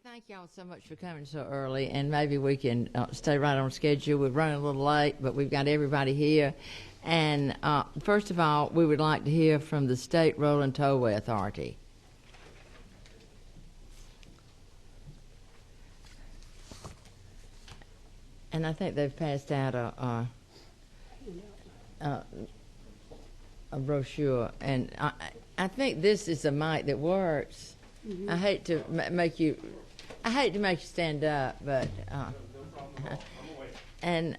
Thank y'all so much for coming so early, and maybe we can stay right on schedule. We're running a little late, but we've got everybody here. And first of all, we would like to hear from the State Road and Tollway Authority. And I think they've passed out a brochure, and I think this is a mic that works. Mm-hmm. I hate to make you stand up, but and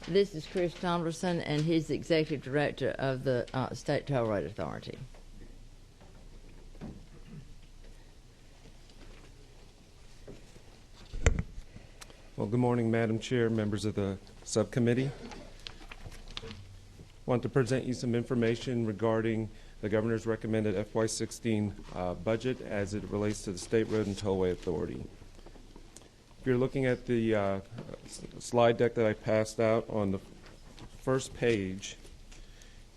this is Chris Tomlinson, and he's the executive director of the State Toll Road Authority. Well, good morning, Madam Chair, members of the subcommittee. I want to present you some information regarding the Governor's recommended FY16 budget as it relates to the State Road and Tollway Authority. If you're looking at the slide deck that I passed out on the first page,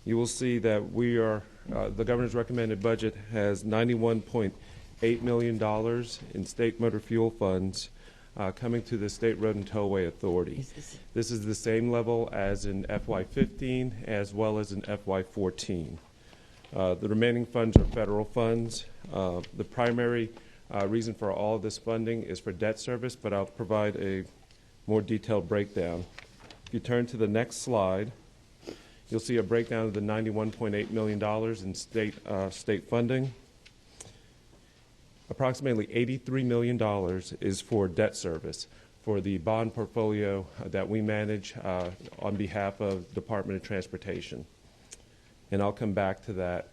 you will see that we are, the Governor's recommended budget has $91.8 million in state motor fuel funds coming to the State Road and Tollway Authority. This is the same level as in FY15 as well as in FY14. The remaining funds are federal funds. The primary reason for all of this funding is for debt service, but I'll provide a more detailed breakdown. If you turn to the next slide, you'll see a breakdown of the $91.8 million in state funding. Approximately $83 million is for debt service for the bond portfolio that we manage on behalf of the Department of Transportation. And I'll come back to that.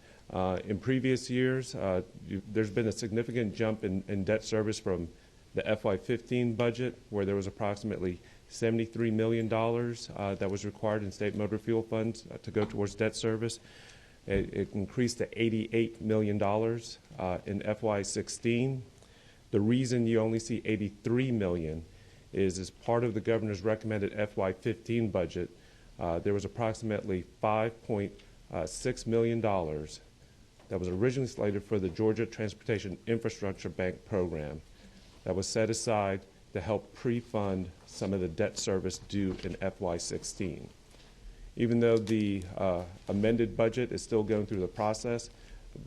In previous years, there's been a significant jump in debt service from the FY15 budget, where there was approximately $73 million that was required in state motor fuel funds to go towards debt service. It increased to $88 million in FY16. The reason you only see $83 million is as part of the Governor's recommended FY15 budget, there was approximately $5.6 million that was originally slated for the Georgia Transportation Infrastructure Bank program that was set aside to help pre-fund some of the debt service due in FY16. Even though the amended budget is still going through the process,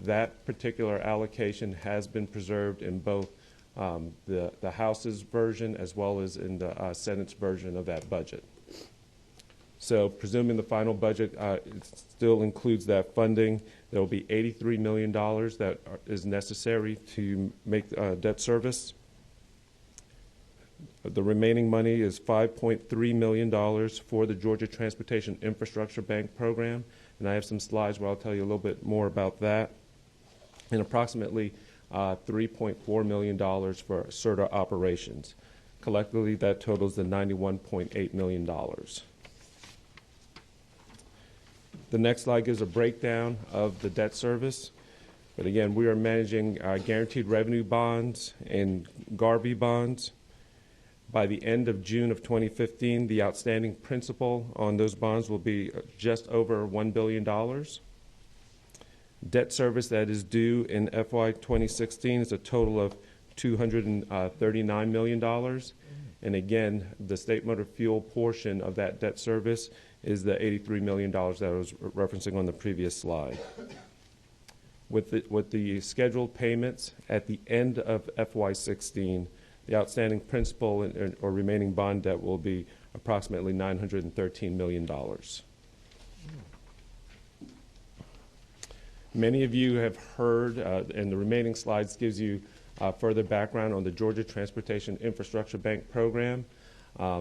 that particular allocation has been preserved in both the House's version as well as in the Senate's version of that budget. So presuming the final budget it still includes that funding, there will be $83 million that is necessary to make debt service. The remaining money is $5.3 million for the Georgia Transportation Infrastructure Bank program, and I have some slides where I'll tell you a little bit more about that, and approximately $3.4 million for CERTA operations. Collectively, that totals the $91.8 million. The next slide gives a breakdown of the debt service. But again, we are managing guaranteed revenue bonds and GARBI bonds. By the end of June of 2015, the outstanding principal on those bonds will be just over $1 billion. Debt service that is due in FY 2016 is a total of $239 million. And again, the state motor fuel portion of that debt service is the $83 million that I was referencing on the previous slide. With the scheduled payments at the end of FY16, the outstanding principal or remaining bond debt will be approximately $913 million. Many of you have heard, and the remaining slides gives you further background on the Georgia Transportation Infrastructure Bank program.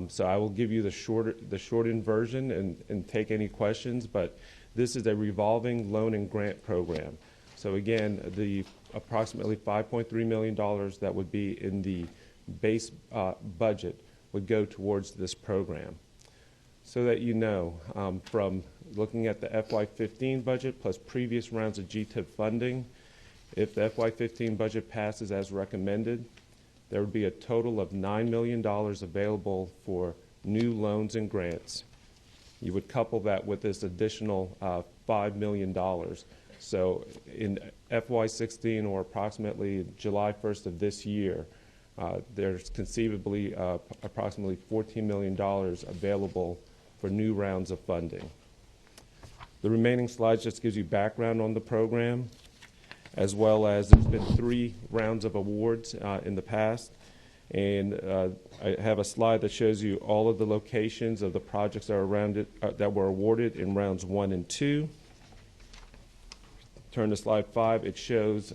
So I will give you the shortened version and take any questions, but this is a revolving loan and grant program. So again, the approximately $5.3 million that would be in the base budget would go towards this program. So that you know, from looking at the FY15 budget plus previous rounds of GTIP funding, if the FY15 budget passes as recommended, there would be a total of $9 million available for new loans and grants. You would couple that with this additional $5 million. So in FY16, or approximately July 1st of this year, there's conceivably approximately $14 million available for new rounds of funding. The remaining slides just gives you background on the program, as well as there's been 3 rounds of awards in the past. And I have a slide that shows you all of the locations of the projects that are around it, that were awarded in rounds 1 and 2. Turn to slide 5. It shows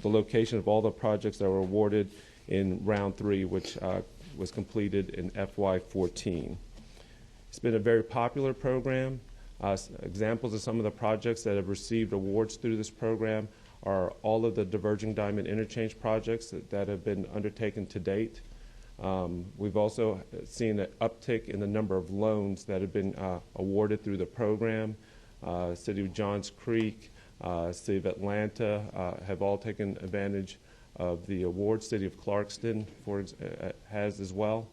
the location of all the projects that were awarded in round 3, which was completed in FY14. It's been a very popular program. Examples of some of the projects that have received awards through this program are all of the diverging diamond interchange projects that have been undertaken to date. We've also seen an uptick in the number of loans that have been awarded through the program. City of Johns Creek, City of Atlanta have all taken advantage of the awards. City of Clarkston has as well.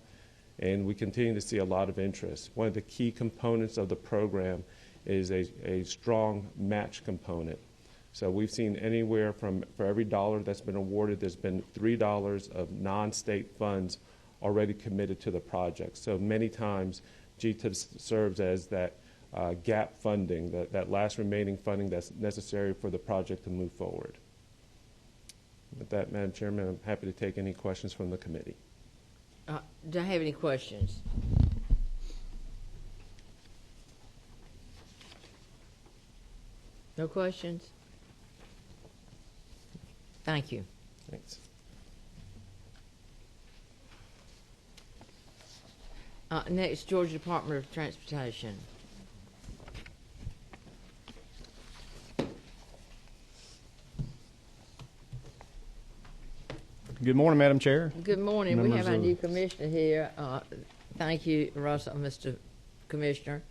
And we continue to see a lot of interest. One of the key components of the program is a strong match component. So we've seen anywhere from, for every dollar that's been awarded, there's been $3 of non-state funds already committed to the project. So many times GTIP serves as that gap funding, that last remaining funding that's necessary for the project to move forward. With that, Madam Chairman, I'm happy to take any questions from the committee. Do I have any questions? No questions? Thank you. Thanks. Next, Georgia Department of Transportation. Good morning, Madam Chair. Good morning. We have our new commissioner here. Thank you, Russell, Mr. Commissioner.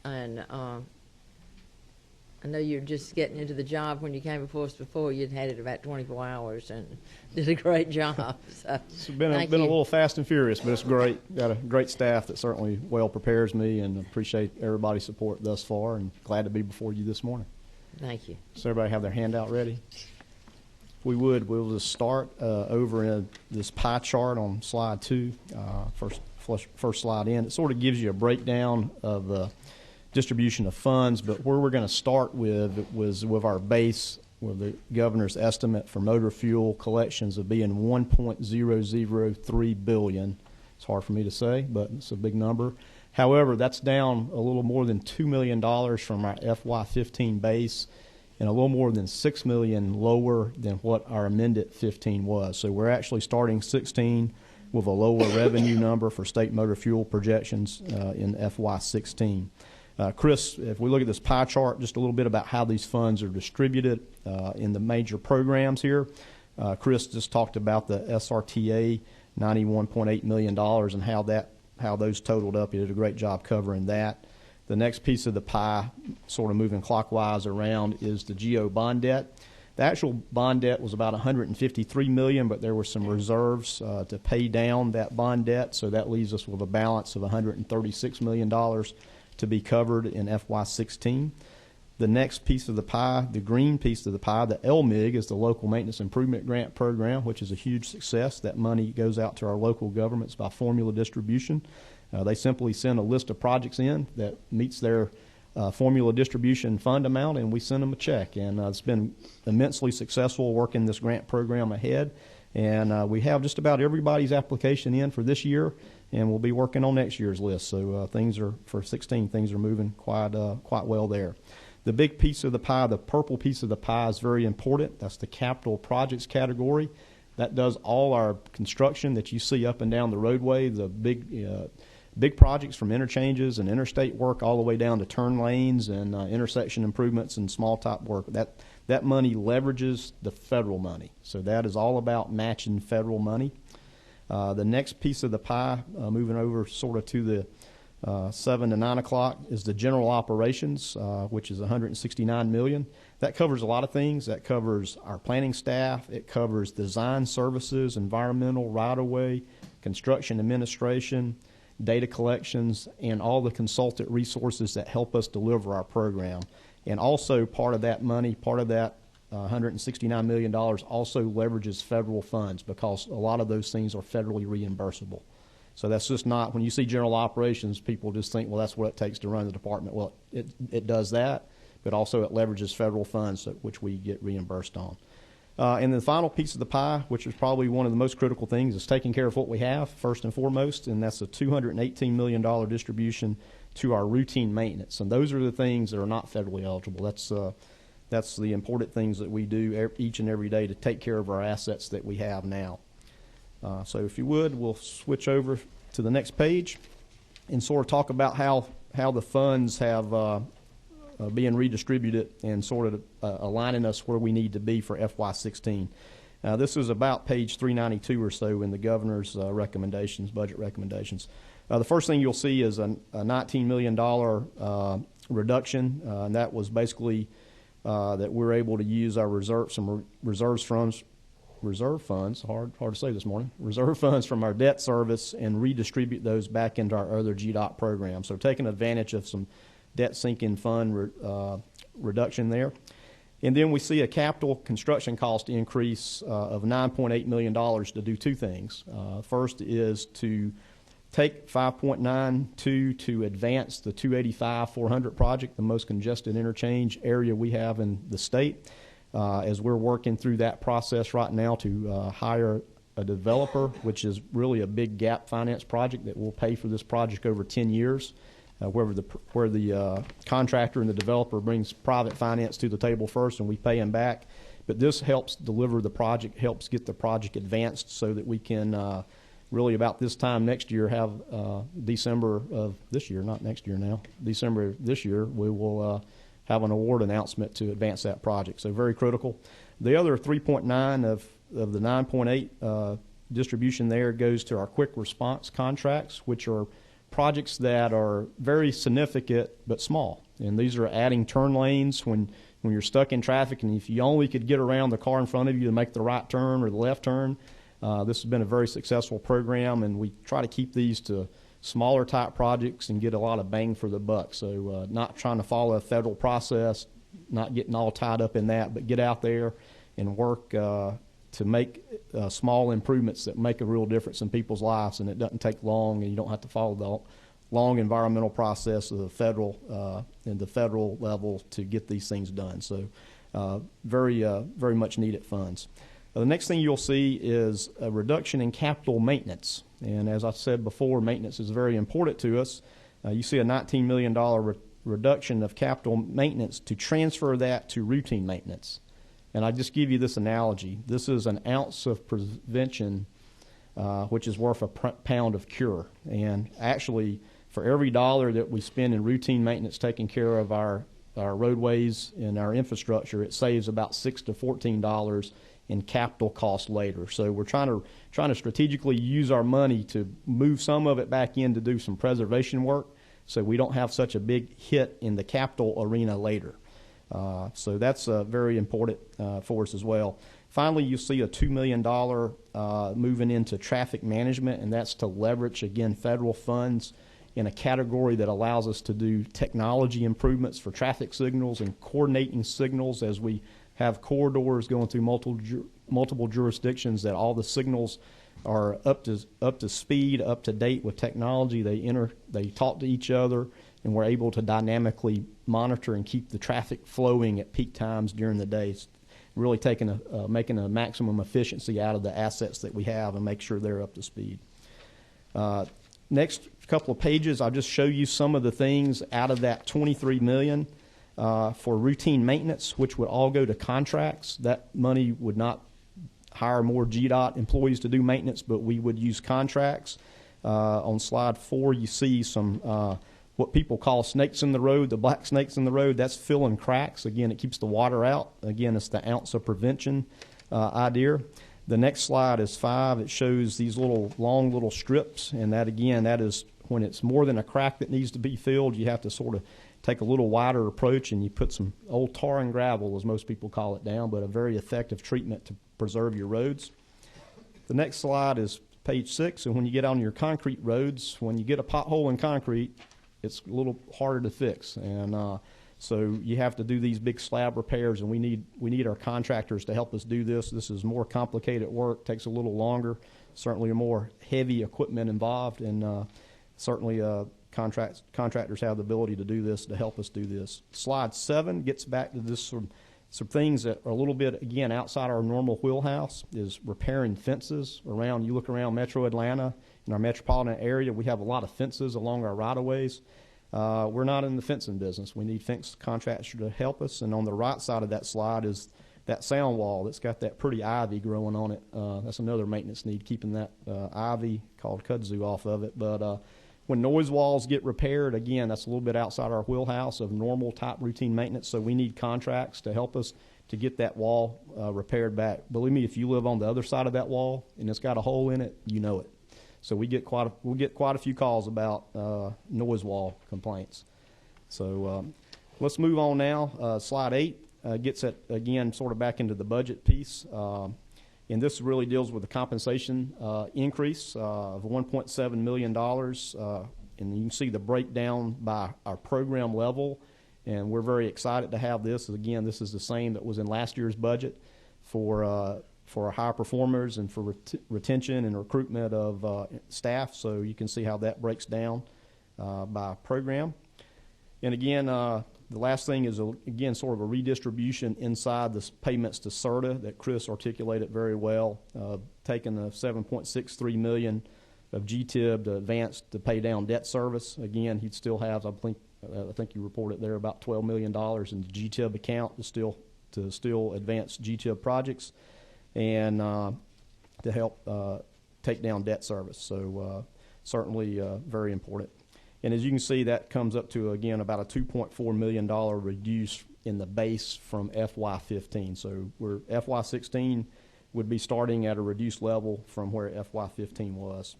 And I know you're just getting into the job. When you came before us before, you'd had it about 24 hours and did a great job. So It's been a little fast and furious, but it's great. Got a great staff that certainly well prepares me, and appreciate everybody's support thus far, and glad to be before you this morning. Thank you. So everybody have their handout ready? If we would, we'll just start over in this pie chart on slide 2, first slide in. It sort of gives you a breakdown of the distribution of funds, but where we're going to start with was with our base, with the governor's estimate for motor fuel collections of being $1.003 billion. It's hard for me to say, but it's a big number. However, that's down a little more than $2 million from our FY15 base, and a little more than $6 million lower than what our amended 15 was. So we're actually starting 16 with a lower revenue number for state motor fuel projections in FY16. Chris, if we look at this pie chart, just a little bit about how these funds are distributed in the major programs here. Chris just talked about the SRTA, $91.8 million, and how those totaled up. He did a great job covering that. The next piece of the pie, sort of moving clockwise around, is the GO bond debt. The actual bond debt was about $153 million, but there were some reserves to pay down that bond debt, so that leaves us with a balance of $136 million to be covered in FY16. The next piece of the pie, the green piece of the pie, the LMIG, is the Local Maintenance Improvement Grant Program, which is a huge success. That money goes out to our local governments by formula distribution. They simply send a list of projects in that meets their formula distribution fund amount, and we send them a check. And it's been immensely successful working this grant program ahead. And we have just about everybody's application in for this year, and we'll be working on next year's list. So things are, for 16, things are moving quite well there. The big piece of the pie, the purple piece of the pie, is very important. That's the capital projects category. That does all our construction that you see up and down the roadway, the big projects from interchanges and interstate work all the way down to turn lanes and intersection improvements and small top work. That money leverages the federal money. So that is all about matching federal money. The next piece of the pie, moving over sort of to the 7 to 9 o'clock, is the general operations, which is $169 million. That covers a lot of things. That covers our planning staff. It covers design services, environmental, right-of-way, construction administration, data collections, and all the consultant resources that help us deliver our program. And also part of that money, part of that $169 million also leverages federal funds because a lot of those things are federally reimbursable. So that's just not, when you see general operations, people just think, well, that's what it takes to run the department. Well, it does that, but also it leverages federal funds, which we get reimbursed on. And the final piece of the pie, which is probably one of the most critical things, is taking care of what we have first and foremost, and that's a $218 million distribution to our routine maintenance. And those are the things that are not federally eligible. That's the important things that we do each and every day to take care of our assets that we have now. So if you would, we'll switch over to the next page and sort of talk about how the funds have being redistributed and sort of aligning us where we need to be for FY16. This is about page 392 or so in the governor's recommendations, budget recommendations. The first thing you'll see is a $19 million reduction, and that was basically that we're able to use our reserve funds, hard to say this morning, reserve funds from our debt service and redistribute those back into our other GDOT programs. So taking advantage of some debt sinking fund reduction there. And then we see a capital construction cost increase of $9.8 million to do two things. First is to take 5.92 to advance the 285-400 project, the most congested interchange area we have in the state. As we're working through that process right now to hire a developer, which is really a big gap finance project that will pay for this project over 10 years, where the contractor and the developer brings private finance to the table first and we pay them back. But this helps deliver the project, helps get the project advanced so that we can really about this time next year have December of this year, not next year now, December of this year, we will have an award announcement to advance that project. So very critical. The other 3.9 of the 9.8 distribution there goes to our quick response contracts, which are projects that are very significant but small. And these are adding turn lanes when you're stuck in traffic, and if you only could get around the car in front of you to make the right turn or the left turn. This has been a very successful program, and we try to keep these to smaller type projects and get a lot of bang for the buck. So not trying to follow a federal process, not getting all tied up in that, but get out there and work to make small improvements that make a real difference in people's lives, and it doesn't take long, and you don't have to follow the long environmental process of the federal level to get these things done. So very much needed funds. The next thing you'll see is a reduction in capital maintenance. And as I said before, maintenance is very important to us. You see a $19 million reduction of capital maintenance to transfer that to routine maintenance. And I just give you this analogy. This is an ounce of prevention, which is worth a pound of cure. And actually, for every dollar that we spend in routine maintenance taking care of our roadways and our infrastructure, it saves about $6 to $14 in capital costs later. So we're trying to strategically use our money to move some of it back in to do some preservation work so we don't have such a big hit in the capital arena later. So that's very important for us as well. Finally, you see a $2 million moving into traffic management, and that's to leverage, again, federal funds in a category that allows us to do technology improvements for traffic signals and coordinating signals as we have corridors going through multiple jurisdictions, that all the signals are up to speed, up to date with technology. They talk to each other, and we're able to dynamically monitor and keep the traffic flowing at peak times during the day. It's really making a maximum efficiency out of the assets that we have and make sure they're up to speed. Next couple of pages, I'll just show you some of the things out of that $23 million. For routine maintenance, which would all go to contracts. That money would not hire more GDOT employees to do maintenance, but we would use contracts. On slide 4, you see some what people call snakes in the road, the black snakes in the road. That's filling cracks. Again, it keeps the water out. Again, it's the ounce of prevention idea. The next slide is 5. It shows these long little strips, and that is when it's more than a crack that needs to be filled. You have to sort of take a little wider approach, and you put some old tar and gravel, as most people call it, down, but a very effective treatment to preserve your roads. The next slide is page 6, and when you get on your concrete roads, when you get a pothole in concrete, it's a little harder to fix. And So you have to do these big slab repairs, and we need our contractors to help us do this. This is more complicated work, takes a little longer, certainly more heavy equipment involved, and certainly contractors have the ability to do this, to help us do this. Slide 7 gets back to this some things that are a little bit, again, outside our normal wheelhouse, is repairing fences around. You look around Metro Atlanta, in our metropolitan area, we have a lot of fences along our right-of-ways. We're not in the fencing business. We need fence contractors to help us. And on the right side of that slide is that sound wall that's got that pretty ivy growing on it. That's another maintenance need, keeping that ivy called kudzu off of it. But when noise walls get repaired, again, that's a little bit outside our wheelhouse of normal type routine maintenance, so we need contracts to help us to get that wall repaired back. Believe me, if you live on the other side of that wall and it's got a hole in it, you know it. So we'll get quite a few calls about noise wall complaints. So let's move on now. Slide 8 gets at, again, sort of back into the budget piece. And this really deals with the compensation increase of $1.7 million. And you can see the breakdown by our program level. And we're very excited to have this. Again, this is the same that was in last year's budget for our high performers and for retention and recruitment of staff. So you can see how that breaks down by program. And again, the last thing is, again, sort of a redistribution inside the payments to CERTA that Chris articulated very well, taking the $7.63 million of GTIB to advance to pay down debt service. Again, he'd still have, I think you reported there, about $12 million in the GTIB account to still advance GTIB projects and to help take down debt service. So certainly very important. And as you can see, that comes up to, again, about a $2.4 million reduce in the base from FY15. So FY16 would be starting at a reduced level from where FY15 was.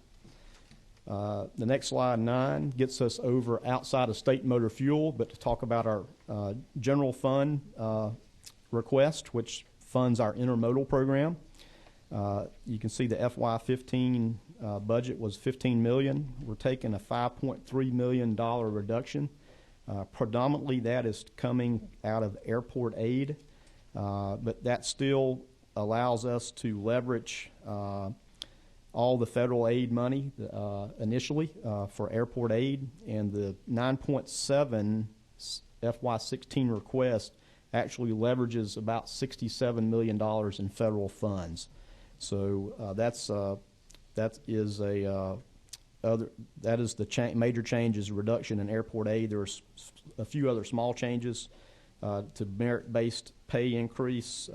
The next slide, 9, gets us over outside of state motor fuel, but to talk about our general fund request, which funds our intermodal program. You can see the FY15 budget was $15 million. We're taking a $5.3 million reduction. Predominantly that is coming out of airport aid, but that still allows us to leverage all the federal aid money initially for airport aid, and the 9.7 FY16 request actually leverages about $67 million in federal funds. So that is the major change, is a reduction in airport aid. There's a few other small changes to merit-based pay increase.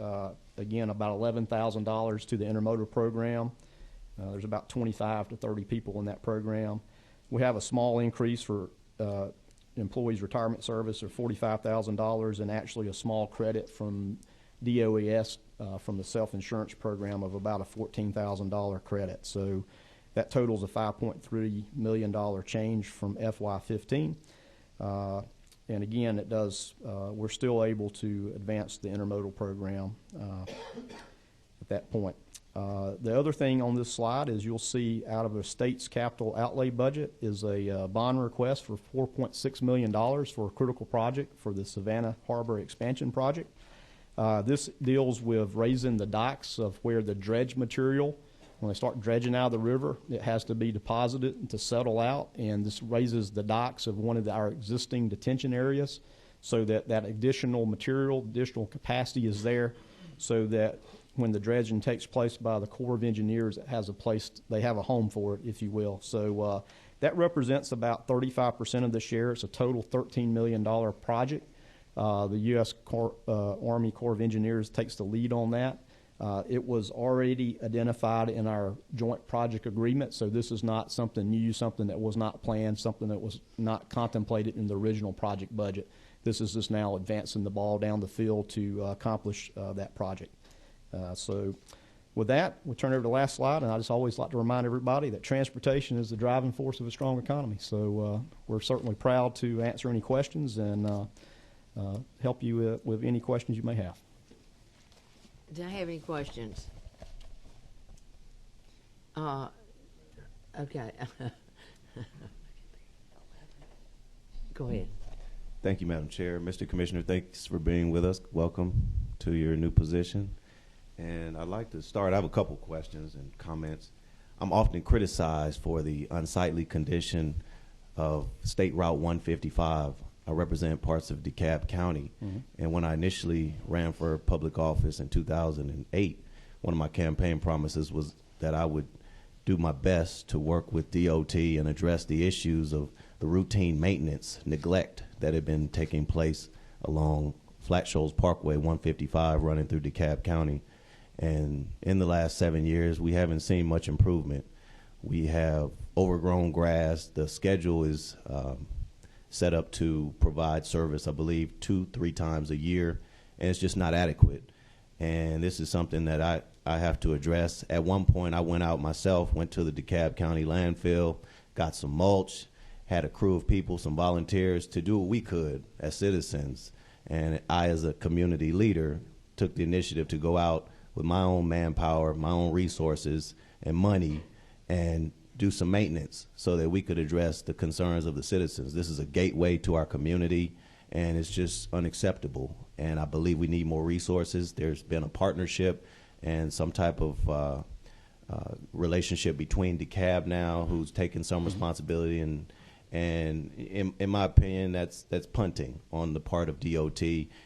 Again, about $11,000 to the intermodal program. There's about 25 to 30 people in that program. We have a small increase for employees' retirement service of $45,000, and actually a small credit from DOES from the self-insurance program of about a $14,000 credit. So that totals a $5.3 million change from FY15. And again, it does, we're still able to advance the intermodal program at that point. The other thing on this slide is you'll see out of the state's capital outlay budget is a bond request for $4.6 million for a critical project for the Savannah Harbor Expansion Project. This deals with raising the docks of where the dredge material, when they start dredging out of the river, it has to be deposited to settle out, and this raises the docks of one of our existing detention areas so that that additional material, additional capacity is there, so that when the dredging takes place by the Corps of Engineers, it has a place, they have a home for it, if you will. So that represents about 35% of the share. It's a total $13 million project. The U.S. Army Corps of Engineers takes the lead on that. It was already identified in our joint project agreement, so this is not something new, something that was not planned, something that was not contemplated in the original project budget. This is just now advancing the ball down the field to accomplish that project. So with that, we'll turn over to the last slide, and I just always like to remind everybody that transportation is the driving force of a strong economy. So we're certainly proud to answer any questions and help you with any questions you may have. Do I have any questions? Okay. Go ahead. Thank you, Madam Chair. Mr. Commissioner, thanks for being with us. Welcome to your new position. And I'd like to start. I have a couple questions and comments. I'm often criticized for the unsightly condition of State Route 155. I represent parts of DeKalb County. And when I initially ran for public office in 2008, one of my campaign promises was that I would do my best to work with DOT and address the issues of the routine maintenance neglect that had been taking place along Flat Shoals Parkway 155 running through DeKalb County. And in the last 7 years, we haven't seen much improvement. We have overgrown grass. The schedule is set up to provide service, I believe, 2-3 times a year, and it's just not adequate. And this is something that I have to address. At one point, I went out myself, went to the DeKalb County landfill, got some mulch, had a crew of people, some volunteers, to do what we could as citizens. And I, as a community leader, took the initiative to go out with my own manpower, my own resources and money, and do some maintenance so that we could address the concerns of the citizens. This is a gateway to our community, and it's just unacceptable. And I believe we need more resources. There's been a partnership and some type of relationship between DeKalb now, who's taking some responsibility, and in my opinion, that's punting on the part of DOT.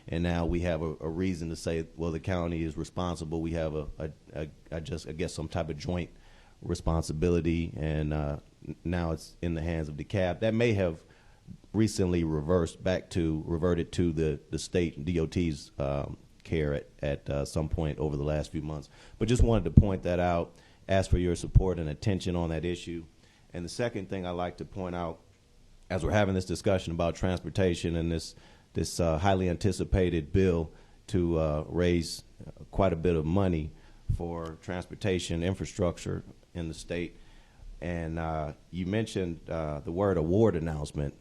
And now we have a reason to say, well, the county is responsible. We have I guess some type of joint responsibility, and now it's in the hands of DeKalb. That may have recently reverted to the state DOT's care at some point over the last few months. But just wanted to point that out, ask for your support and attention on that issue. And the second thing I'd like to point out, as we're having this discussion about transportation and this highly anticipated bill to raise quite a bit of money for transportation infrastructure in the state, and you mentioned the word award announcement,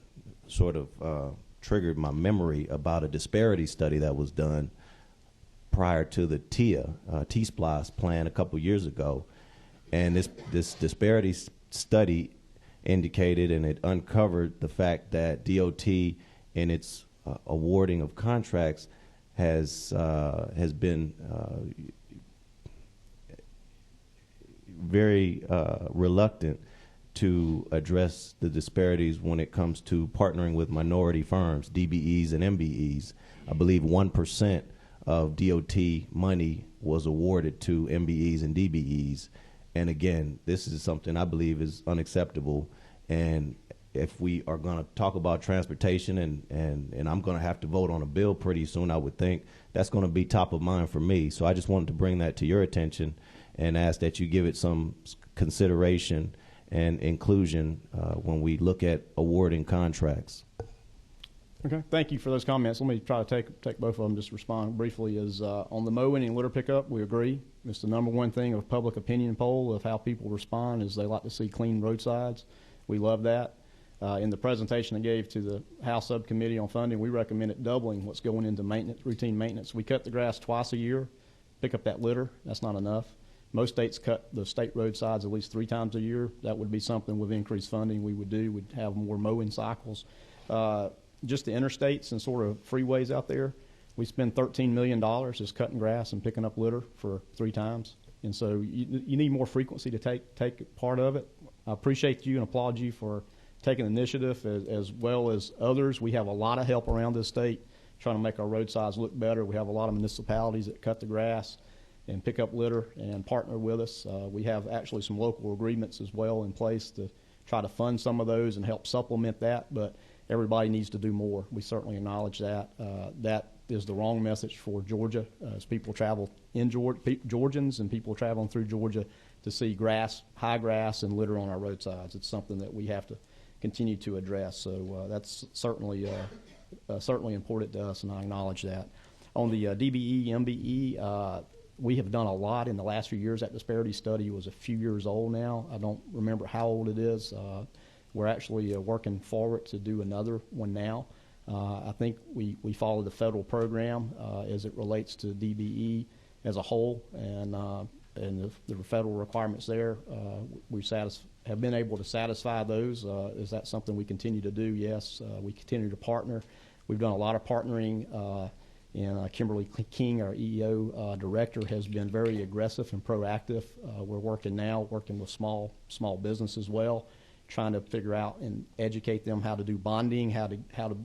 sort of triggered my memory about a disparity study that was done prior to the T-SPLOST plan a couple years ago. And this disparity study indicated, and it uncovered the fact that DOT in its awarding of contracts has been very reluctant to address the disparities when it comes to partnering with minority firms, DBEs and MBEs. I believe 1% of DOT money was awarded to MBEs and DBEs. And again, this is something I believe is unacceptable. And if we are going to talk about transportation, and I'm going to have to vote on a bill pretty soon, I would think that's going to be top of mind for me. So I just wanted to bring that to your attention and ask that you give it some consideration and inclusion when we look at awarding contracts. Okay, thank you for those comments. Let me try to take both of them, just respond briefly. On the mowing and litter pickup, we agree. It's the number one thing of public opinion poll of how people respond is they like to see clean roadsides. We love that. In the presentation I gave to the House Subcommittee on Funding, we recommended doubling what's going into maintenance, routine maintenance. We cut the grass twice a year, pick up that litter. That's not enough. Most states cut the state roadsides at least 3 times a year. That would be something with increased funding we would do. We'd have more mowing cycles. Just the interstates and sort of freeways out there, we spend $13 million just cutting grass and picking up litter for 3 times. And so you need more frequency to take part of it. I appreciate you and applaud you for taking the initiative as well as others. We have a lot of help around this state trying to make our roadsides look better. We have a lot of municipalities that cut the grass and pick up litter and partner with us. We have actually some local agreements as well in place to try to fund some of those and help supplement that, but everybody needs to do more. We certainly acknowledge that. That is the wrong message for Georgia as people travel in Georgia, Georgians and people traveling through Georgia to see grass, high grass, and litter on our roadsides. It's something that we have to continue to address. So that's certainly important to us, and I acknowledge that. On the DBE, MBE, we have done a lot in the last few years. That disparity study was a few years old now. I don't remember how old it is. We're actually working forward to do another one now. I think we follow the federal program as it relates to DBE as a whole, and the federal requirements there. We have been able to satisfy those. Is that something we continue to do? Yes. We continue to partner We've done a lot of partnering, and Kimberly King, our EEO director, has been very aggressive and proactive. We're working with small business as well, trying to figure out and educate them how to do bonding, how to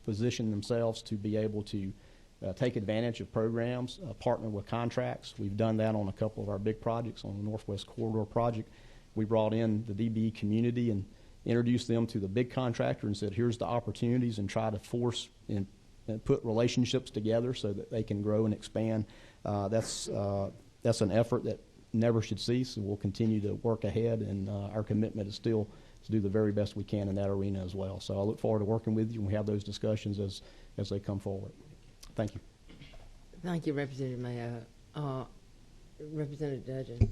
position themselves to be able to take advantage of programs, partner with contracts. We've done that on a couple of our big projects. On the Northwest Corridor project, we brought in the DBE community and introduced them to the big contractor and said, here's the opportunities, and try to force and put relationships together so that they can grow and expand. That's an effort that never should cease, and we'll continue to work ahead, and our commitment is still to do the very best we can in that arena as well. So I look forward to working with you, and we have those discussions as they come forward. Thank you. Thank you, Representative Mayo. Representative Dudgeon.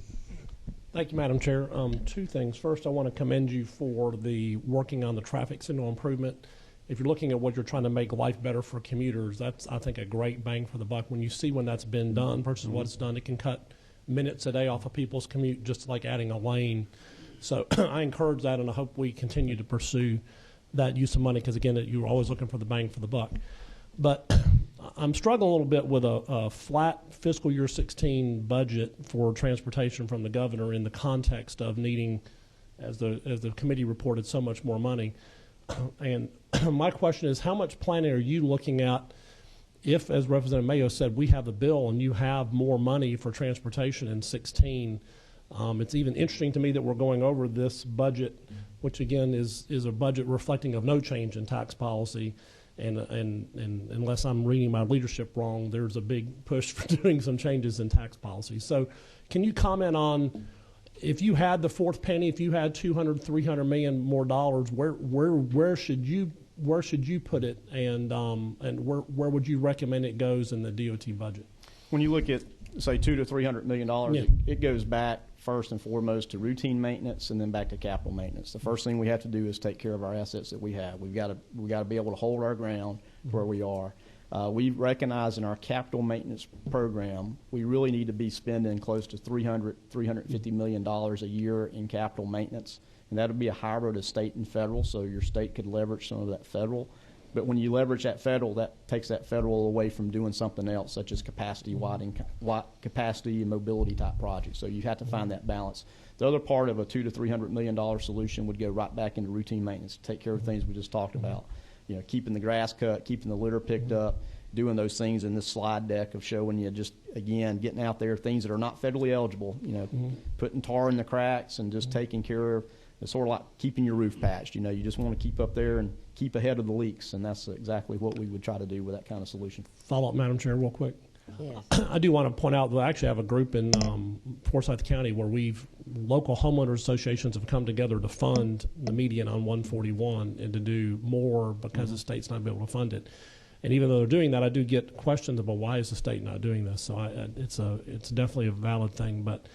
Thank you, Madam Chair. Two things. First, I want to commend you for the working on the traffic signal improvement. If you're looking at what you're trying to make life better for commuters, that's, I think, a great bang for the buck. When you see when that's been done versus what it's done, it can cut minutes a day off of people's commute, just like adding a lane. So I encourage that, and I hope we continue to pursue that use of money, because, again, you're always looking for the bang for the buck. But I'm struggling a little bit with a flat fiscal year 16 budget for transportation from the governor in the context of needing, as the committee reported, so much more money. And my question is, how much planning are you looking at if, as Representative Mayo said, we have a bill and you have more money for transportation in 16? It's even interesting to me that we're going over this budget, which again is a budget reflecting of no change in tax policy. And unless I'm reading my leadership wrong, there's a big push for doing some changes in tax policy. So can you comment on, if you had the fourth penny, if you had $200, $300 million more dollars, where should you put it, and where would you recommend it goes in the DOT budget? When you look at, say, $200 to $300 million, Yeah. it goes back first and foremost to routine maintenance, and then back to capital maintenance. The first thing we have to do is take care of our assets that we have. We've got to be able to hold our ground where we are. We recognize in our capital maintenance program, we really need to be spending close to $350 million a year in capital maintenance, and that would be a hybrid of state and federal, so your state could leverage some of that federal. But when you leverage that federal, that takes that federal away from doing something else, such as capacity and mobility type projects. So you have to find that balance. The other part of a $200 to $300 million solution would go right back into routine maintenance, take care of things we just talked about. You know, keeping the grass cut, keeping the litter picked up, doing those things in this slide deck of showing you just, again, getting out there, things that are not federally eligible, you know, putting tar in the cracks and just taking care of. It's sort of like keeping your roof patched. You know, you just want to keep up there and keep ahead of the leaks, and that's exactly what we would try to do with that kind of solution. Follow up, Madam Chair, real quick. Yes. I do want to point out that I actually have a group in Forsyth County where local homeowners associations have come together to fund the median on 141 and to do more because the state's not able to fund it. And even though they're doing that, I do get questions about why is the state not doing this. So it's definitely a valid thing. But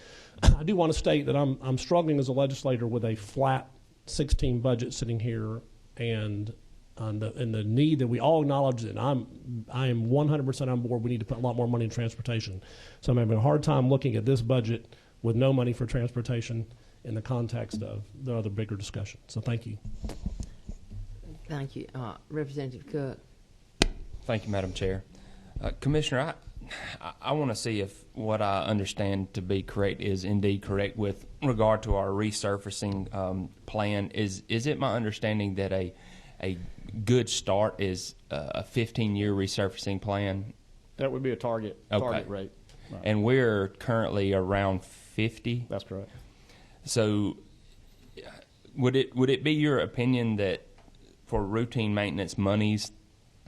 I do want to state that I'm struggling as a legislator with a flat 16 budget sitting here, and the need that we all acknowledge, and I am 100% on board. We need to put a lot more money in transportation. So I'm having a hard time looking at this budget with no money for transportation in the context of the other bigger discussion. So thank you. Thank you. Representative Cook. Thank you, Madam Chair. Commissioner, I want to see if what I understand to be correct is indeed correct with regard to our resurfacing plan. Is it my understanding that a good start is a 15-year resurfacing plan? That would be a target rate. Right. And we're currently around 50? That's correct. So would it be your opinion that for routine maintenance monies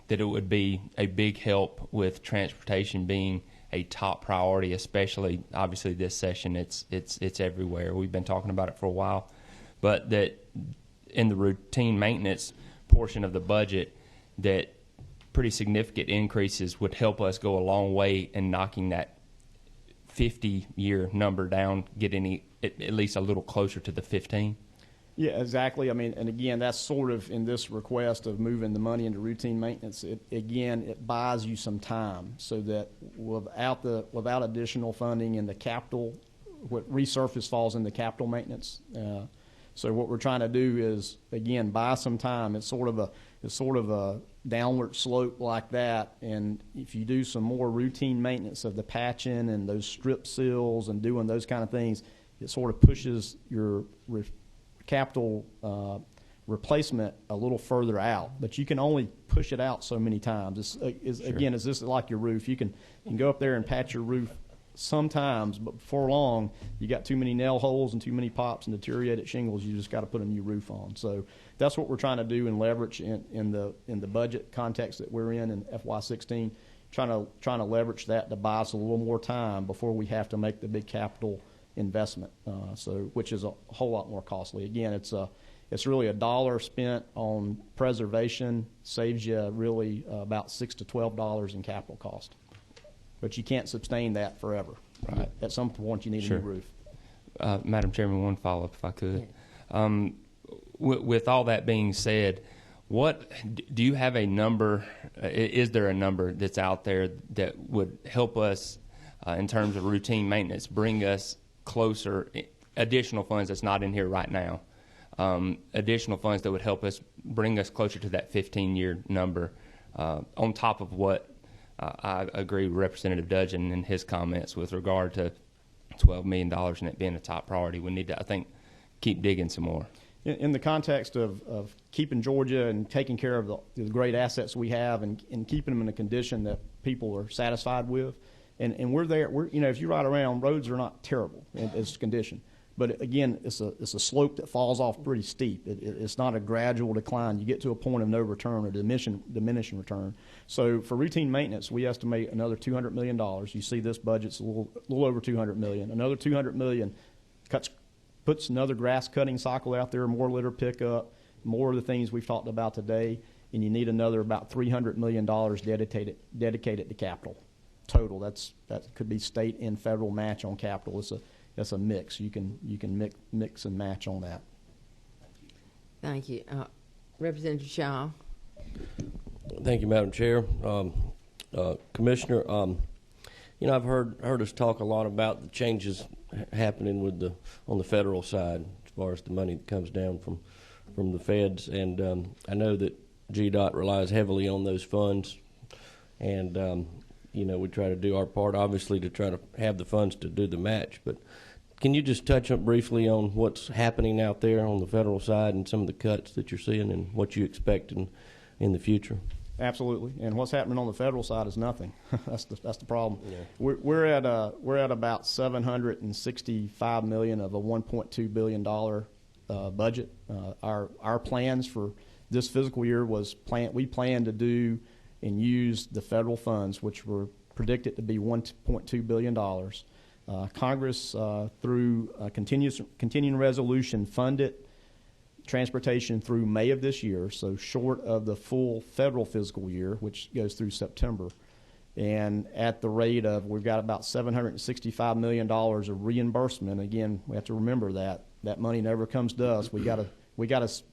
that it would be a big help with transportation being a top priority, especially obviously this session it's everywhere. We've been talking about it for a while, but that in the routine maintenance portion of the budget, that pretty significant increases would help us go a long way in knocking that 50-year number down, getting at least a little closer to the 15. Yeah, exactly. I mean, and again, that's sort of in this request of moving the money into routine maintenance. It buys you some time so that without additional funding in the capital, what resurface falls into capital maintenance. So what we're trying to do is, again, buy some time. It's sort of downward slope like that, and if you do some more routine maintenance of the patching and those strip seals and doing those kind of things, it sort of pushes your capital replacement a little further out. But you can only push it out so many times. Again, it's just like your roof. You can go up there and patch your roof sometimes, but before long, you got too many nail holes and too many pops and deteriorated shingles. You just got to put a new roof on. So that's what we're trying to do and leverage in the budget context that we're in FY16. Trying to leverage that to buy us a little more time before we have to make the big capital investment. Which is a whole lot more costly. Again, it's really $1 spent on preservation saves you really about $6 to $12 in capital cost. But you can't sustain that forever. Right. At some point, you need a new roof. Madam Chairman, one follow-up, if I could. With all that being said, what do you have a number? Is there a number that's out there that would help us in terms of routine maintenance, bring us closer? Additional funds that's not in here right now. Additional funds that would help us bring us closer to that 15-year number, on top of what. I agree with Representative Dudgeon and his comments with regard to $12 million and it being a top priority. We need to, I think, keep digging some more. In the context of keeping Georgia and taking care of the great assets we have and keeping them in a condition that people are satisfied with, and we're there. If you ride around, roads are not terrible in its condition. But again, it's a slope that falls off pretty steep. It's not a gradual decline. You get to a point of no return or diminishing return. So for routine maintenance, we estimate another $200 million. You see this budget's a little over $200 million. Another $200 million puts another grass cutting cycle out there, more litter pickup, more of the things we've talked about today, and you need another about $300 million dedicated to capital total. That could be state and federal match on capital. It's a mix. You can mix and match on that. Thank you. Representative Shaw. Thank you, Madam Chair. Commissioner, I've heard us talk a lot about the changes happening on the federal side as far as the money that comes down from the feds, and I know that GDOT relies heavily on those funds, and we try to do our part, obviously, to try to have the funds to do the match. But can you just touch up briefly on what's happening out there on the federal side and some of the cuts that you're seeing and what you expect in the future? Absolutely. And what's happening on the federal side is nothing. That's the problem. Yeah. We're at about $765 million of a $1.2 billion budget. Our plans for this fiscal year we plan to do and use the federal funds, which were predicted to be $1.2 billion. Congress, through a continuing resolution, funded transportation through May of this year, so short of the full federal fiscal year, which goes through September. And at the rate of, we've got about $765 million of reimbursement. Again, we have to remember that money never comes to us. We got to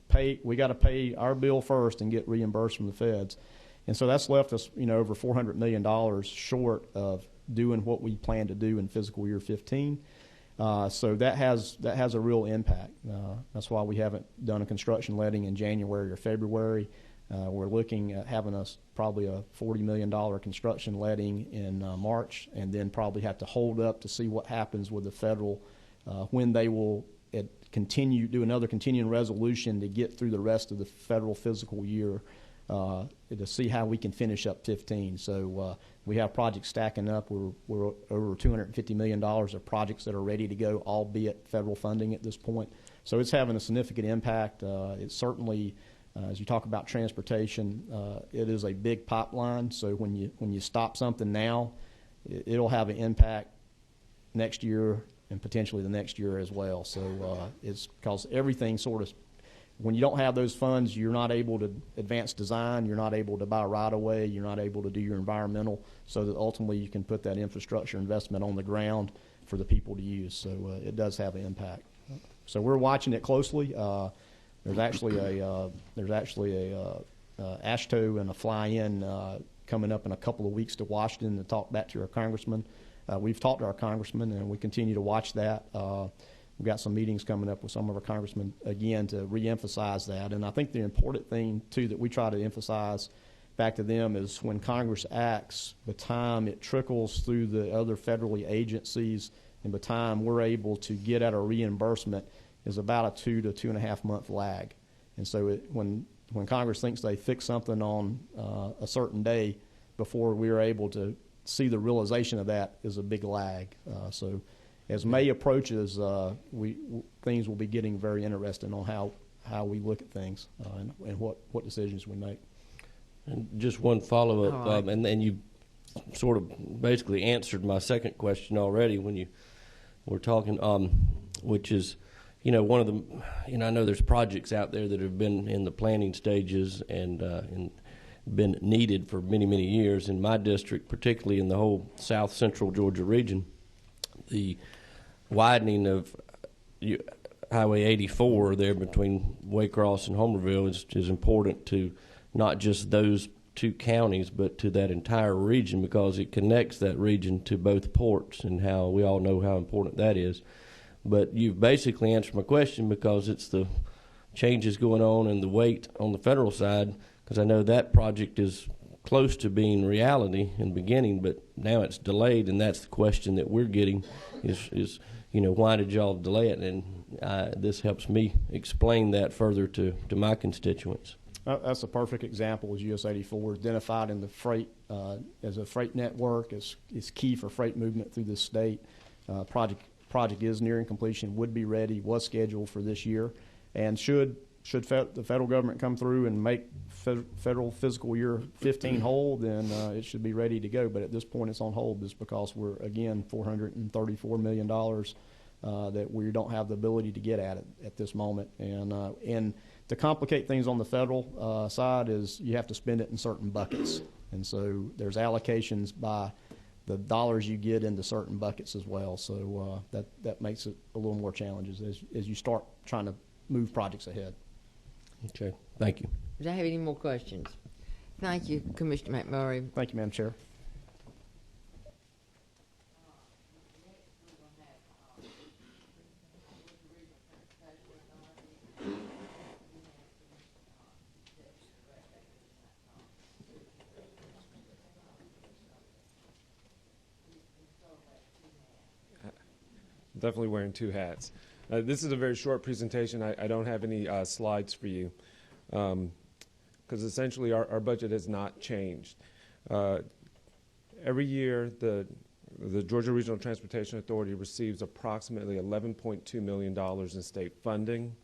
pay our bill first and get reimbursed from the feds. And so that's left us, over $400 million short of doing what we plan to do in fiscal year 15. So that has a real impact. That's why we haven't done a construction letting in January or February. We're looking at having probably a $40 million construction letting in March, and then probably have to hold up to see what happens with the federal when they will do another continuing resolution to get through the rest of the federal fiscal year. To see how we can finish up 15. So we have projects stacking up. We're over $250 million of projects that are ready to go, albeit federal funding at this point. So it's having a significant impact. It's certainly, as you talk about transportation, it is a big pipeline. So when you stop something now, it'll have an impact next year and potentially the next year as well. So it's because everything sort of, when you don't have those funds, you're not able to advance design, you're not able to buy right-of-way, you're not able to do your environmental, so that ultimately you can put that infrastructure investment on the ground for the people to use. So it does have an impact. So we're watching it closely. There's actually a AASHTO and a fly-in coming up in a couple of weeks to Washington to talk back to our congressman. We've talked to our congressman, and we continue to watch that. We've got some meetings coming up with some of our congressmen, again, to reemphasize that. And I think the important thing, too, that we try to emphasize back to them is when Congress acts, the time it trickles through the other federally agencies and the time we're able to get at a reimbursement is about a 2 to 2.5 month lag. And so when Congress thinks they fix something on a certain day before we're able to see the realization of that is a big lag. So as May approaches, things will be getting very interesting on how we look at things and what decisions we make. And just one follow-up, All right. and then you sort of basically answered my second question already when you were talking, which is, one of the, I know there's projects out there that have been in the planning stages and been needed for many, many years. In my district, particularly in the whole south central Georgia region, the widening of Highway 84 there between Waycross and Homerville is important to not just those two counties, but to that entire region, because it connects that region to both ports, and how we all know how important that is. But you've basically answered my question, because it's the changes going on and the wait on the federal side, because I know that project is close to being reality in the beginning, but now it's delayed, and that's the question that we're getting is why did y'all delay it? And this helps me explain that further to my constituents. That's a perfect example. Is US 84 identified in the freight as a freight network is key for freight movement through the state. Project is nearing completion, would be ready, was scheduled for this year, and should the federal government come through and make federal fiscal year 15 whole, then it should be ready to go. But at this point, it's on hold just because we're, again, $434 million that we don't have the ability to get at it at this moment. And to complicate things on the federal side is you have to spend it in certain buckets. And so there's allocations by the dollars you get into certain buckets as well. So that makes it a little more challenges as you start trying to move projects ahead. Okay, thank you. Do I have any more questions? Thank you, Commissioner McMurray. Thank you, Madam Chair. Definitely wearing two hats. This is a very short presentation. I don't have any slides for you because essentially our budget has not changed. Every year, the Georgia Regional Transportation Authority receives approximately $11.2 million in state funding.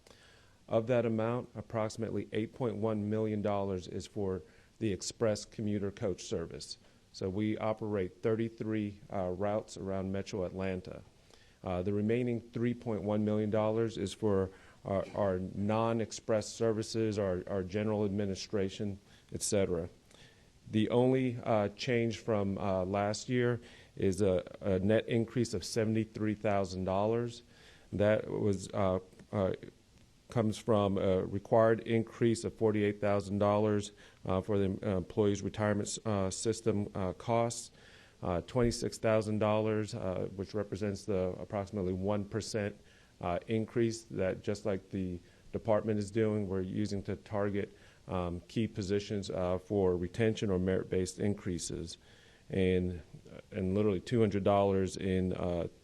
Of that amount, approximately $8.1 million is for the express commuter coach service. So we operate 33 routes around Metro Atlanta. The remaining $3.1 million is for our non-express services, our general administration, et cetera. The only change from last year is a net increase of $73,000. That was comes from a required increase of $48,000 for the employees' retirement system costs. $26,000, which represents the approximately 1% increase that, just like the department is doing, we're using to target key positions for retention or merit-based increases, and literally $200 in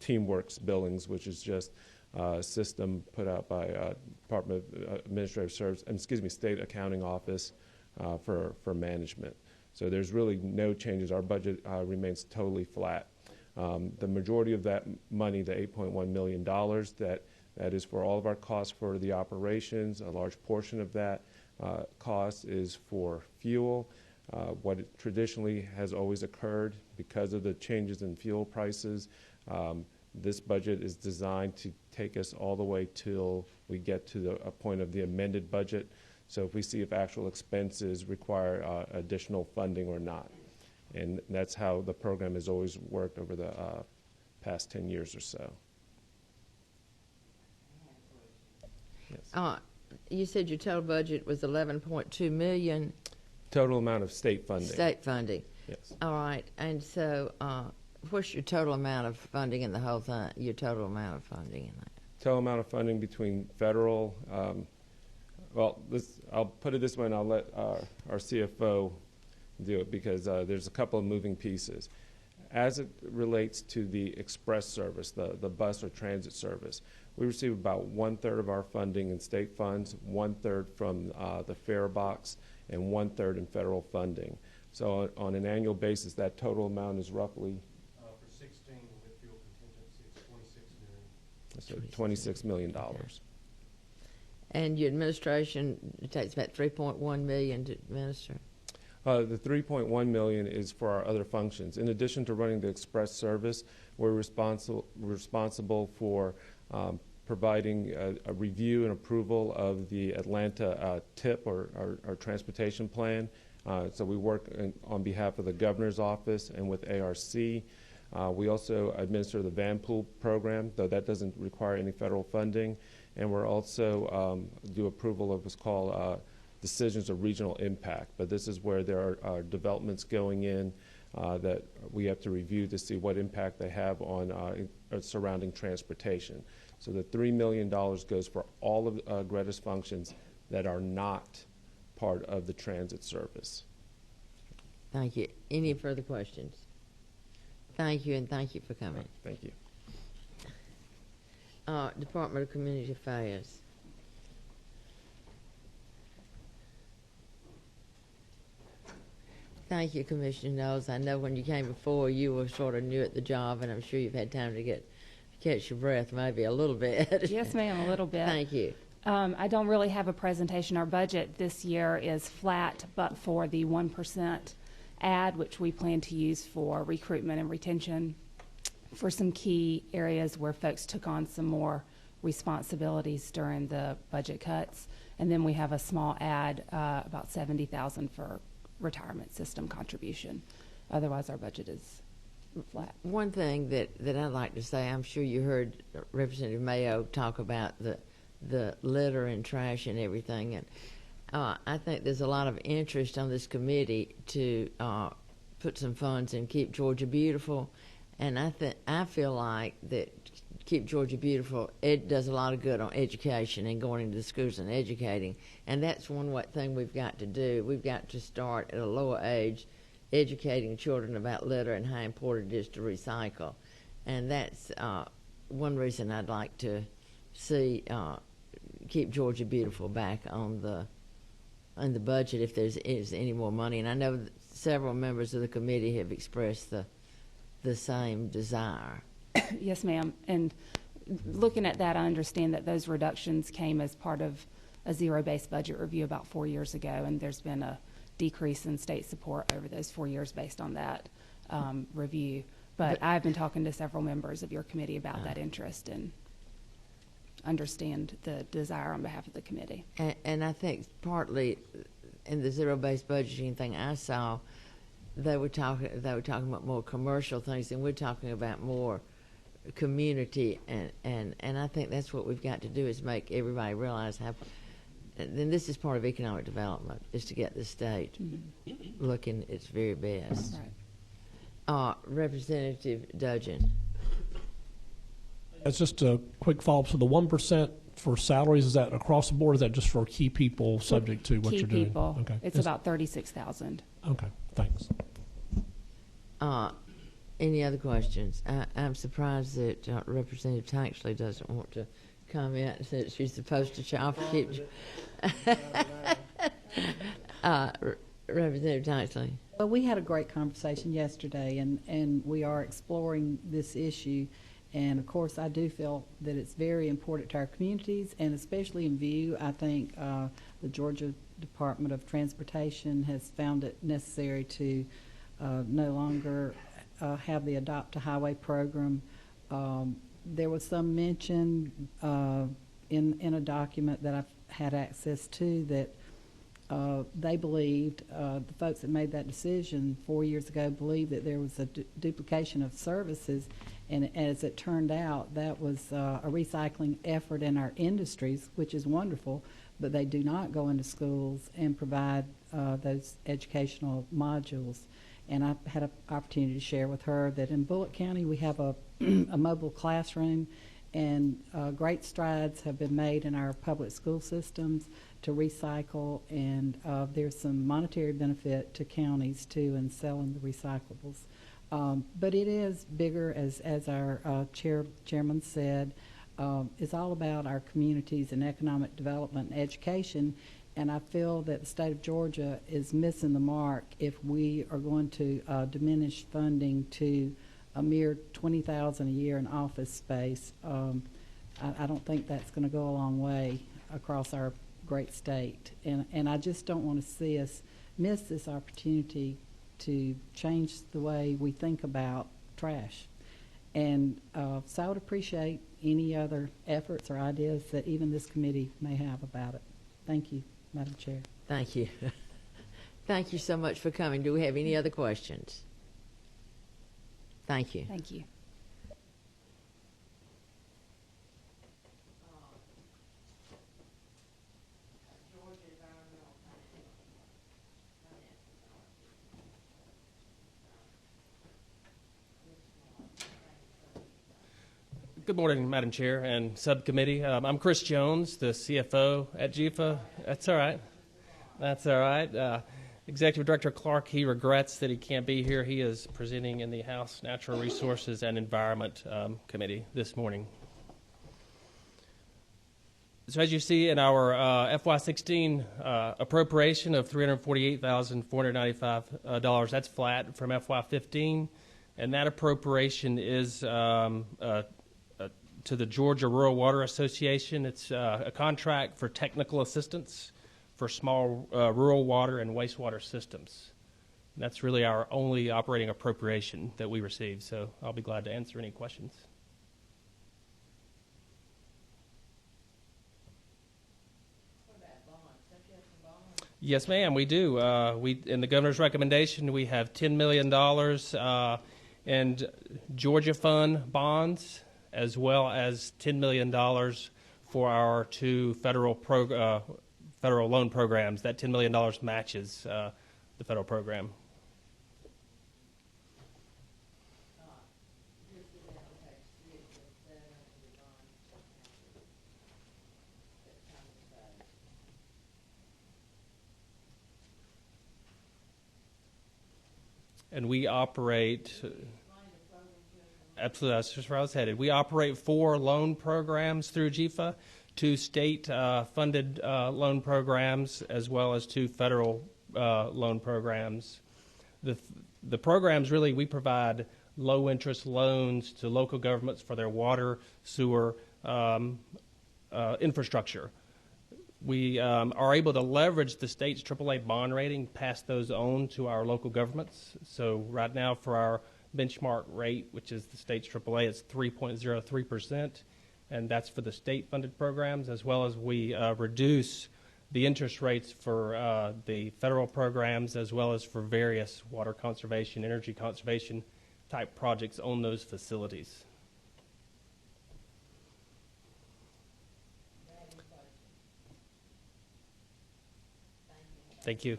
TeamWorks billings, which is just a system put out by Department of Administrative Services, State Accounting Office for management. So there's really no changes. Our budget remains totally flat. The majority of that money, the $8.1 million, that is for all of our costs for the operations. A large portion of that cost is for fuel. What traditionally has always occurred because of the changes in fuel prices, this budget is designed to take us all the way till we get to a point of the amended budget. So if we see if actual expenses require additional funding or not. And that's how the program has always worked over the past 10 years or so. Yes. You said your total budget was $11.2 million. Total amount of state funding. State funding. Yes. All right. And so what's your total amount of funding in the whole thing, your total amount of funding in that? Total amount of funding between federal, I'll put it this way, and I'll let our CFO do it because there's a couple of moving pieces. As it relates to the express service, the bus or transit service, we receive about 1/3 of our funding in state funds, 1/3 from the fare box, and 1/3 in federal funding. So on an annual basis, that total amount is roughly For 16 with fuel contingency, it's $26 million. so $26 million. And your administration, it takes about $3.1 million to administer. The $3.1 million is for our other functions. In addition to running the express service, we're responsible for providing a review and approval of the Atlanta TIP or transportation plan. So we work on behalf of the governor's office and with ARC. We also administer the van pool program, though that doesn't require any federal funding. And we're also do approval of what's called decisions of regional impact. But this is where there are developments going in that we have to review to see what impact they have on surrounding transportation. So the $3 million goes for all of Greta's functions that are not part of the transit service. Thank you. Any further questions? Thank you, and thank you for coming. Thank you. Department of Community Affairs. Thank you, Commissioner Knowles. I know when you came before, you were sort of new at the job, and I'm sure you've had time to catch your breath maybe a little bit. Yes, ma'am, a little bit. Thank you. I don't really have a presentation. Our budget this year is flat, but for the 1% ad, which we plan to use for recruitment and retention for some key areas where folks took on some more responsibilities during the budget cuts. And then we have a small ad, about $70,000 for retirement system contribution. Otherwise, our budget is flat. One thing that I'd like to say, I'm sure you heard Representative Mayo talk about the litter and trash and everything, and I think there's a lot of interest on this committee to put some funds in Keep Georgia Beautiful, and I feel like that Keep Georgia Beautiful, it does a lot of good on education and going into the schools and educating, and that's one thing we've got to do. We've got to start at a lower age educating children about litter and how important it is to recycle, and that's one reason I'd like to see Keep Georgia Beautiful back on the budget if there's any more money. And I know that several members of the committee have expressed the same desire. Yes, ma'am. And looking at that, I understand that those reductions came as part of a zero-based budget review about 4 years ago, and there's been a decrease in state support over those 4 years based on that review. But I've been talking to several members of your committee about that interest and understand the desire on behalf of the committee. And I think partly in the zero-based budgeting thing I saw, they were talking about more commercial things, and we're talking about more community, and I think that's what we've got to do is make everybody realize how. And this is part of economic development, is to get the state looking its very best. Right. Representative Dudgeon. It's just a quick follow-up. So the 1% for salaries, is that across the board? Or is that just for key people subject to what Key you're doing? people. Okay. It's about $36,000. Okay, thanks. Any other questions? I'm surprised that Representative Tanksley doesn't want to comment since she's supposed to shop for Keep. Representative Tanksley. Well, we had a great conversation yesterday, and we are exploring this issue. And, of course, I do feel that it's very important to our communities, and especially in view, I think the Georgia Department of Transportation has found it necessary to no longer have the Adopt a Highway program. There was some mention in a document that I've had access to that they believed, the folks that made that decision 4 years ago believed that there was a duplication of services, and as it turned out, that was a recycling effort in our industries, which is wonderful, but they do not go into schools and provide those educational modules. And I had an opportunity to share with her that in Bullitt County we have a mobile classroom, and great strides have been made in our public school systems to recycle, and there's some monetary benefit to counties too in selling the recyclables. But it is bigger, as our chairman said. It's all about our communities and economic development and education. And I feel that the state of Georgia is missing the mark if we are going to diminish funding to a mere $20,000 a year in office space. I don't think that's going to go a long way across our great state. And I just don't want to see us miss this opportunity to change the way we think about trash. And so I would appreciate any other efforts or ideas that even this committee may have about it. Thank you, Madam Chair. Thank you. Thank you so much for coming. Do we have any other questions? Thank you. Thank you. Good morning, Madam Chair and Subcommittee. I'm Chris Jones, the CFO at GFA. That's all right. That's all right. Executive Director Clark, he regrets that he can't be here. He is presenting in the House Natural Resources and Environment Committee this morning. So as you see in our FY16 appropriation of $348,495, that's flat from FY15, and that appropriation is to the Georgia Rural Water Association. It's a contract for technical assistance for small rural water and wastewater systems. And that's really our only operating appropriation that we receive, so I'll be glad to answer any questions. Yes, ma'am, we do. In the governor's recommendation, we have $10 million in Georgia Fund bonds, as well as $10 million for our two federal loan programs. That $10 million matches the federal program. And we operate, absolutely, that's just where I was headed. We operate 4 loan programs through GFA, 2 state-funded loan programs, as well as 2 federal loan programs. The programs, really, we provide low-interest loans to local governments for their water, sewer infrastructure. We are able to leverage the state's AAA bond rating, pass those on to our local governments. So right now for our benchmark rate, which is the state's AAA, it's 3.03%, and that's for the state-funded programs, as well as we reduce the interest rates for the federal programs, as well as for various water conservation, energy conservation type projects on those facilities. Thank you.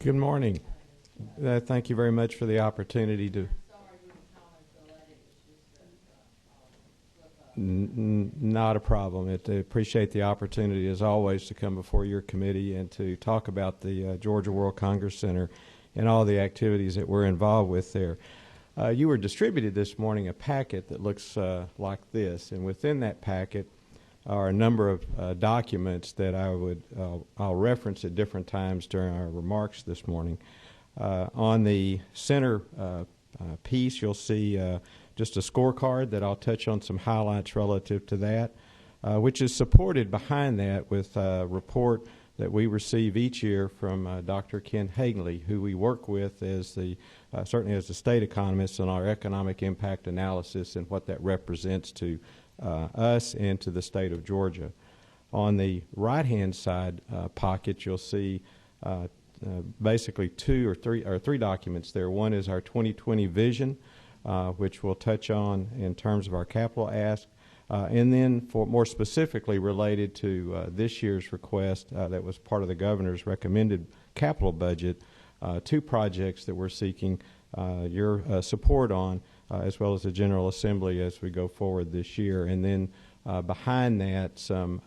Good morning. Thank you very much for the opportunity to. Not a problem. I appreciate the opportunity, as always, to come before your committee and to talk about the Georgia World Congress Center and all the activities that we're involved with there. You were distributed this morning a packet that looks like this, and within that packet are a number of documents that I'll reference at different times during our remarks this morning. On the center piece, you'll see just a scorecard that I'll touch on some highlights relative to that, which is supported behind that with a report that we receive each year from Dr. Ken Hagley, who we work with as certainly as the state economist on our economic impact analysis and what that represents to us and to the state of Georgia. On the right-hand side pocket, you'll see basically three documents there. One is our 2020 vision, which we'll touch on in terms of our capital ask. And then for more specifically related to this year's request that was part of the governor's recommended capital budget, 2 projects that we're seeking your support on, as well as the General Assembly as we go forward this year. And then behind that, some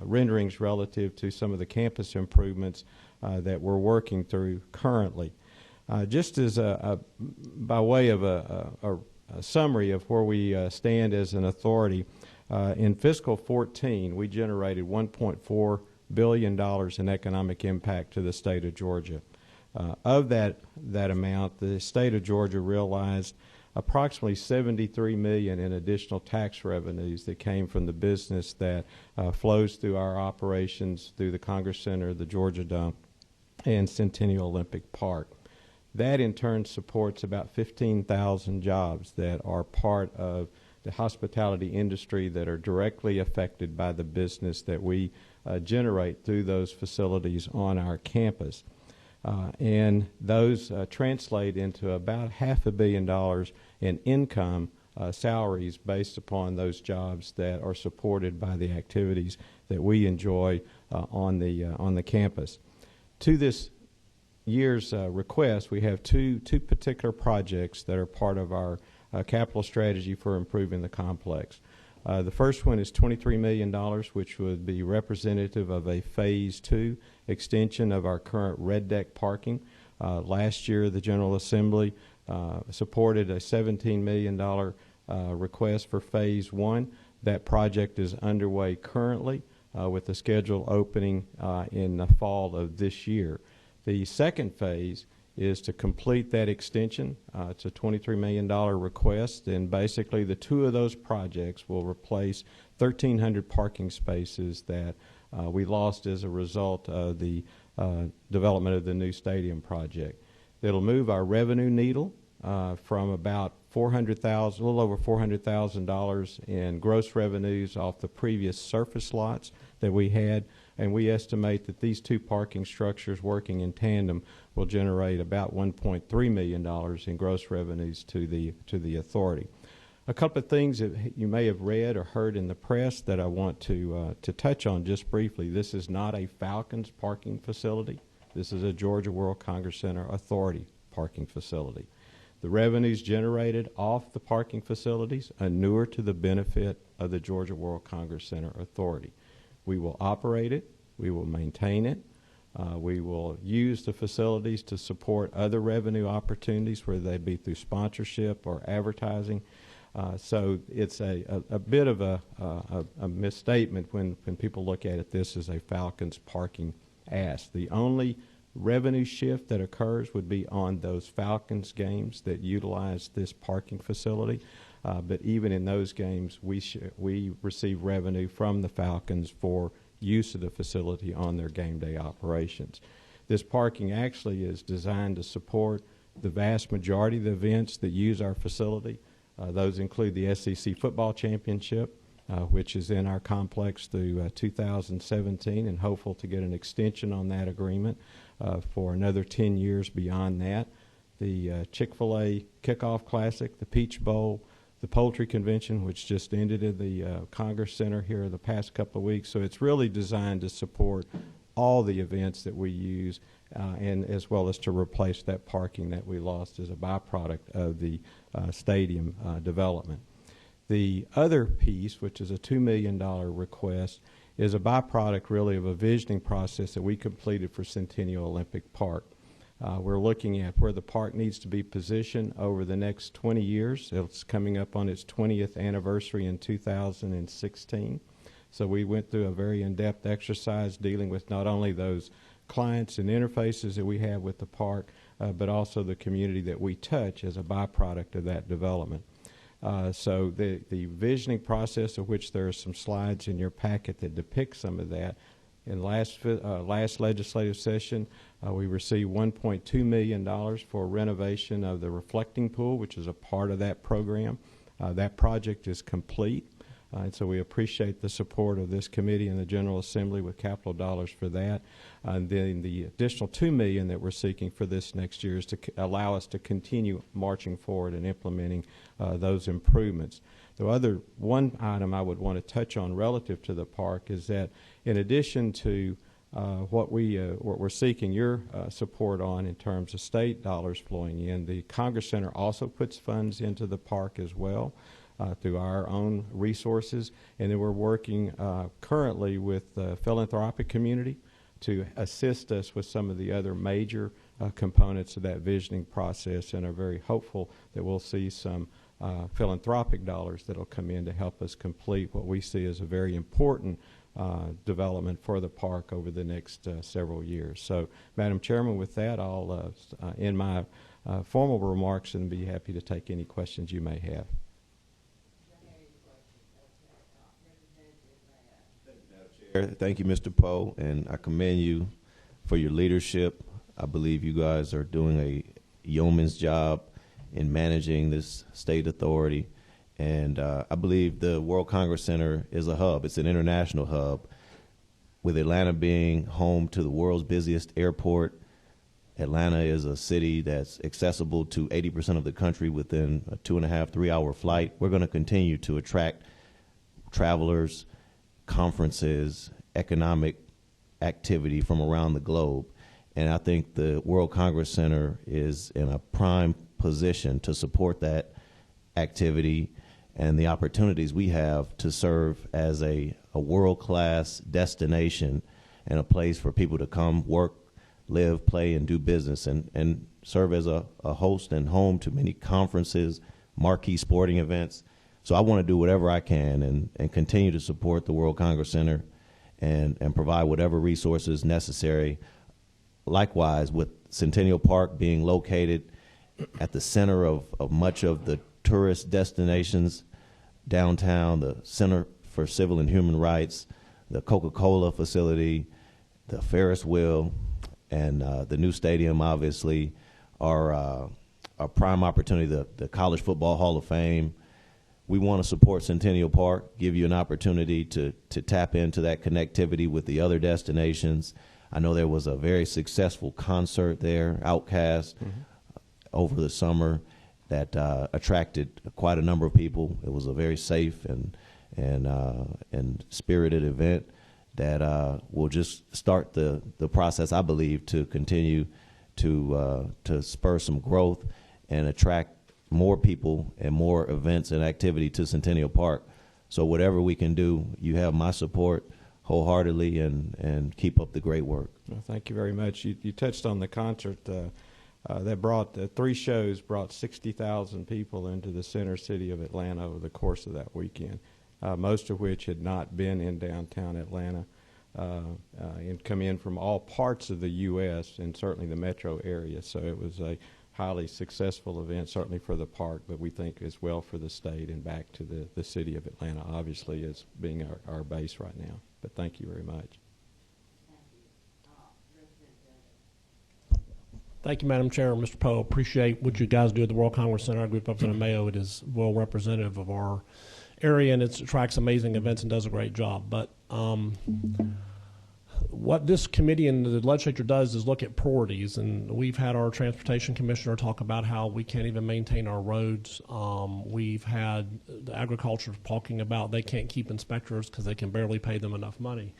renderings relative to some of the campus improvements that we're working through currently. Just as by way of a summary of where we stand as an authority, in fiscal 14, we generated $1.4 billion in economic impact to the state of Georgia. Of that amount, the state of Georgia realized approximately $73 million in additional tax revenues that came from the business that flows through our operations through the Congress Center, the Georgia Dome, and Centennial Olympic Park. That in turn supports about 15,000 jobs that are part of the hospitality industry that are directly affected by the business that we generate through those facilities on our campus. And those translate into about $500 million in income salaries based upon those jobs that are supported by the activities that we enjoy on the campus. To this year's request, we have two particular projects that are part of our capital strategy for improving the complex. The first one is $23 million, which would be representative of a Phase 2 extension of our current red deck parking. Last year, the General Assembly supported a $17 million request for Phase 1. That project is underway currently with the schedule opening in the fall of this year. The second phase is to complete that extension. It's a $23 million request, and basically the 2 of those projects will replace 1,300 parking spaces that we lost as a result of the development of the new stadium project. It'll move our revenue needle from about a little over $400,000 in gross revenues off the previous surface lots that we had, and we estimate that these 2 parking structures working in tandem will generate about $1.3 million in gross revenues to the authority. A couple of things that you may have read or heard in the press that I want to touch on just briefly. This is not a Falcons parking facility. This is a Georgia World Congress Center Authority parking facility. The revenues generated off the parking facilities inure to the benefit of the Georgia World Congress Center Authority. We will operate it. We will maintain it. We will use the facilities to support other revenue opportunities, whether they be through sponsorship or advertising. So it's a bit of a misstatement when people look at it this as a Falcons parking ask. The only revenue shift that occurs would be on those Falcons games that utilize this parking facility. But even in those games, we receive revenue from the Falcons for use of the facility on their game day operations. This parking actually is designed to support the vast majority of the events that use our facility. Those include the SEC Football Championship, which is in our complex through 2017, and hopeful to get an extension on that agreement for another 10 years beyond that. The Chick-fil-A Kickoff Classic, the Peach Bowl, the Poultry Convention, which just ended at the Congress Center here the past couple of weeks. So it's really designed to support all the events that we use, and as well as to replace that parking that we lost as a byproduct of the stadium development. The other piece, which is a $2 million request, is a byproduct really of a visioning process that we completed for Centennial Olympic Park. We're looking at where the park needs to be positioned over the next 20 years. It's coming up on its 20th anniversary in 2016. So we went through a very in-depth exercise dealing with not only those clients and interfaces that we have with the park, but also the community that we touch as a byproduct of that development. So the visioning process, of which there are some slides in your packet that depict some of that. In last legislative session, we received $1.2 million for renovation of the reflecting pool, which is a part of that program. That project is complete. And so we appreciate the support of this committee and the General Assembly with capital dollars for that. And then the additional $2 million that we're seeking for this next year is to allow us to continue marching forward and implementing those improvements. The one item I would want to touch on relative to the park is that in addition to what we're seeking your support on in terms of state dollars flowing in, the Congress Center also puts funds into the park as well through our own resources, and then we're working currently with the philanthropic community to assist us with some of the other major components of that visioning process, and are very hopeful that we'll see some philanthropic dollars that will come in to help us complete what we see as a very important development for the park over the next several years. So, Madam Chairman, with that, I'll end my formal remarks and be happy to take any questions you may have. Thank you, Mr. Poe, and I commend you for your leadership. I believe you guys are doing a yeoman's job in managing this state authority, and I believe the World Congress Center is a hub. It's an international hub, with Atlanta being home to the world's busiest airport. Atlanta is a city that's accessible to 80% of the country within a 2.5, 3-hour flight. We're going to continue to attract travelers, conferences, economic activity from around the globe. And I think the World Congress Center is in a prime position to support that activity and the opportunities we have to serve as a world-class destination and a place for people to come work, live, play, and do business, and serve as a host and home to many conferences, marquee sporting events. So I want to do whatever I can and continue to support the World Congress Center and provide whatever resources necessary. Likewise, with Centennial Park being located at the center of much of the tourist destinations downtown, the Center for Civil and Human Rights, the Coca-Cola facility, the Ferris wheel, and the new stadium, obviously, are a prime opportunity, the College Football Hall of Fame. We want to support Centennial Park, give you an opportunity to tap into that connectivity with the other destinations. I know there was a very successful concert there, Outkast, over the summer that attracted quite a number of people. It was a very safe and spirited event that will just start the process, I believe, to continue to spur some growth and attract more people and more events and activity to Centennial Park. So whatever we can do, you have my support wholeheartedly, and keep up the great work. Well, thank you very much. You touched on the concert that brought 3 shows, brought 60,000 people into the center city of Atlanta over the course of that weekend, most of which had not been in downtown Atlanta, and come in from all parts of the U.S. and certainly the metro area. So it was a highly successful event, certainly for the park, but we think as well for the state and back to the city of Atlanta, obviously, as being our base right now. But thank you very much. Thank you, Madam Chair. Mr. Poe, appreciate what you guys do at the World Congress Center. I agree with Representative Mayo. It is well representative of our area, and it attracts amazing events and does a great job. But what this committee and the legislature does is look at priorities, and we've had our transportation commissioner talk about how we can't even maintain our roads. We've had the agriculture talking about they can't keep inspectors because they can barely pay them enough money.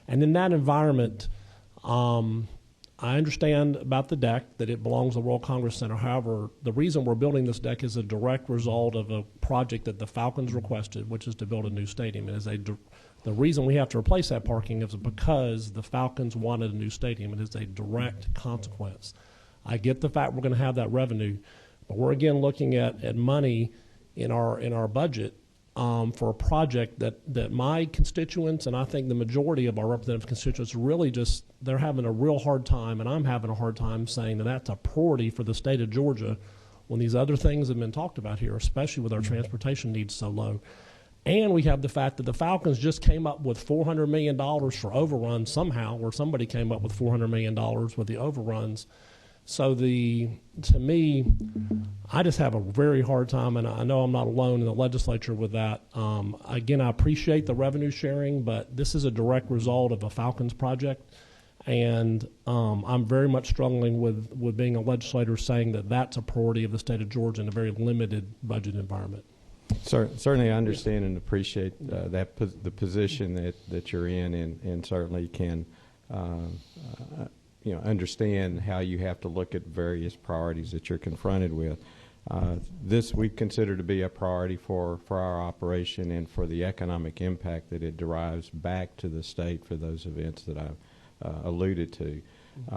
And in that environment, I understand about the deck, that it belongs to the World Congress Center. However, the reason we're building this deck is a direct result of a project that the Falcons requested, which is to build a new stadium. It is the reason we have to replace that parking is because the Falcons wanted a new stadium. It is a direct consequence. I get the fact we're going to have that revenue, but we're again looking at money in our budget for a project that my constituents, and I think the majority of our representative constituents, really just, they're having a real hard time, and I'm having a hard time saying that that's a priority for the state of Georgia when these other things have been talked about here, especially with our transportation needs so low. And we have the fact that the Falcons just came up with $400 million for overruns somehow, or somebody came up with $400 million with the overruns. So to me, I just have a very hard time, and I know I'm not alone in the legislature with that. Again, I appreciate the revenue sharing, but this is a direct result of a Falcons project, and I'm very much struggling with being a legislator saying that that's a priority of the state of Georgia in a very limited budget environment. Certainly, I understand and appreciate the position that you're in, and certainly can understand how you have to look at various priorities that you're confronted with. This we consider to be a priority for our operation and for the economic impact that it derives back to the state for those events that I've alluded to.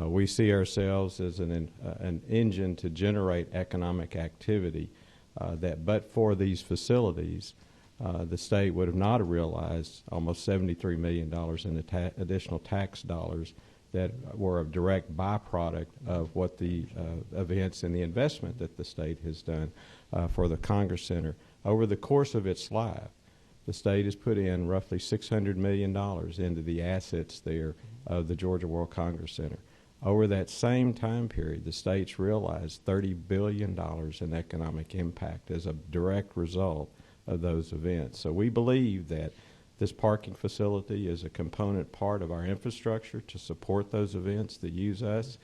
We see ourselves as an engine to generate economic activity that but for these facilities, the state would have not realized almost $73 million in additional tax dollars that were a direct byproduct of what the events and the investment that the state has done for the Congress Center. Over the course of its life, the state has put in roughly $600 million into the assets there of the Georgia World Congress Center. Over that same time period, the state's realized $30 billion in economic impact as a direct result of those events. So we believe that this parking facility is a component part of our infrastructure to support those events that use us,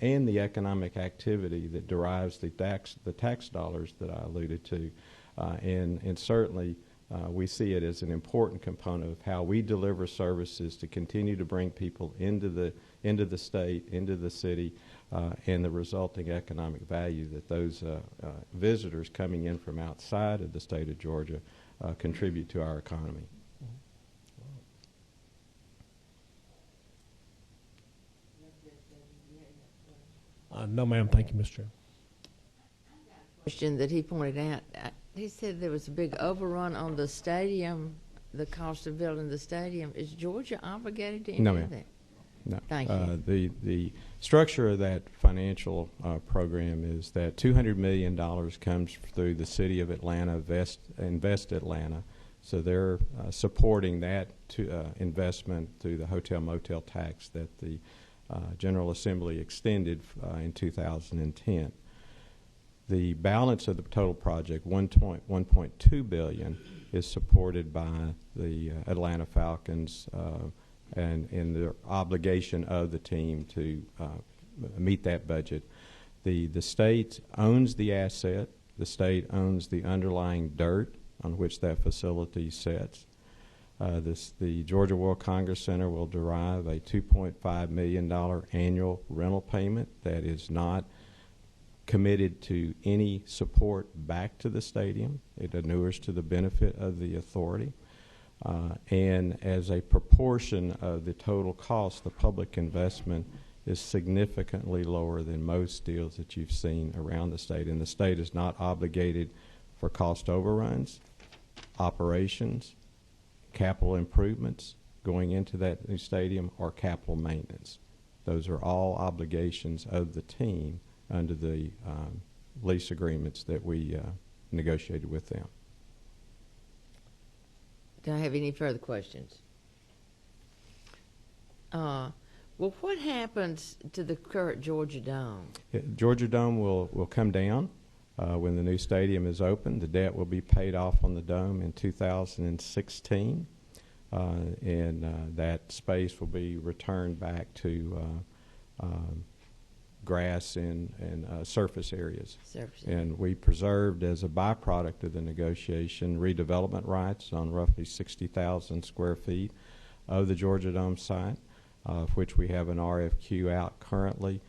and the economic activity that derives the tax dollars that I alluded to. And certainly we see it as an important component of how we deliver services to continue to bring people into the state, into the city, and the resulting economic value that those visitors coming in from outside of the state of Georgia contribute to our economy. No, ma'am. Thank you, Mr. Chair. Question that he pointed out, he said there was a big overrun on the stadium, the cost of building the stadium. Is Georgia obligated to any of that? No. Thank you. The structure of that financial program is that $200 million comes through the city of Atlanta, Invest Atlanta. So they're supporting that investment through the hotel motel tax that the General Assembly extended in 2010. The balance of the total project, $1.2 billion, is supported by the Atlanta Falcons and the obligation of the team to meet that budget. The state owns the asset. The state owns the underlying dirt on which that facility sits. The Georgia World Congress Center will derive a $2.5 million annual rental payment that is not committed to any support back to the stadium. It inures to the benefit of the authority. And as a proportion of the total cost, the public investment is significantly lower than most deals that you've seen around the state. And the state is not obligated for cost overruns, operations, capital improvements going into that new stadium, or capital maintenance. Those are all obligations of the team under the lease agreements that we negotiated with them. Do I have any further questions? Well, what happens to the current Georgia Dome? Georgia Dome will come down when the new stadium is open. The debt will be paid off on the Dome in 2016, and that space will be returned back to grass and surface areas. And we preserved, as a byproduct of the negotiation, redevelopment rights on roughly 60,000 square feet of the Georgia Dome site, of which we have an RFQ out currently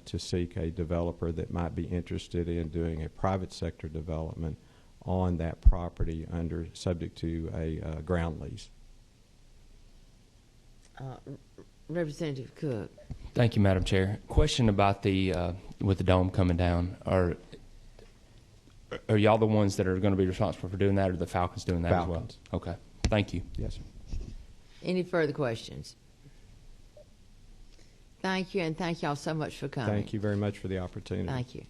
to seek a developer that might be interested in doing a private sector development on that property subject to a ground lease. Representative Cook. Thank you, Madam Chair. Question about with the dome coming down. Are y'all the ones that are going to be responsible for doing that, or the Falcons doing that as well? Okay. Thank you. Yes, sir. Any further questions? Thank you, and thank y'all so much for coming. Thank you very much for the opportunity. Thank you.